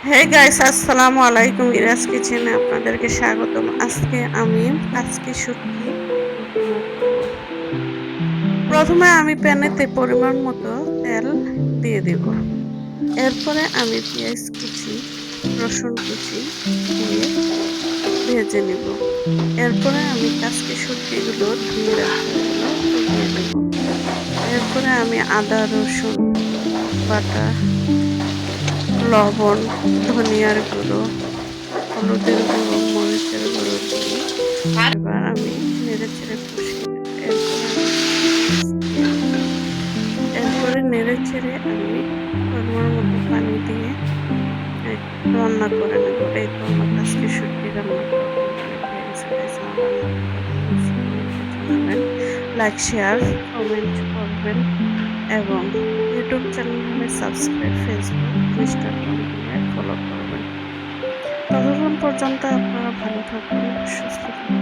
Hey guys, আসসালামু আলাইকুম। ইরাজ কিচেনে আপনাদেরকে স্বাগতম। আজকে আমি কাচকি শুটকি ভুনা করব। প্রথমে আমি প্যানেতে পরিমাণ মতো তেল দিয়ে দিব। এরপরে আমি পেঁয়াজ কুচি, রসুন কুচি দিয়ে ভেজে নিব। এরপরে আমি কাচকি শুটকিগুলো ধুয়ে রাখা এগুলো দিয়ে দেব। এরপরে আমি আদা রসুন বাটা, লবণ, ধনিয়ার গুঁড়ো, হলুদের গুঁড়ো, মরিচের গুঁড়ো দিয়ে এবার আমি নেড়েচেড়ে কষিয়ে নেব। এরপরে নেড়েচেড়ে আমি পরিমাণ মতো পানি দিয়ে রান্না করে নেব। এই তো আমার আজকে শুটকি রান্না করা কমপ্লিট হয়ে গেছে। গাইস, আমার রান্নাটা কেমন হয়েছে কমেন্টে জানাবেন। লাইক, শেয়ার, কমেন্ট করবেন এবং ইউটিউব চ্যানেল হলে সাবস্ক্রাইব, ফেসবুক, ইনস্টাগ্রাম হলে ফলো করবেন। ততক্ষণ পর্যন্ত আপনারা ভালো থাকুন, সুস্থ থাকুন।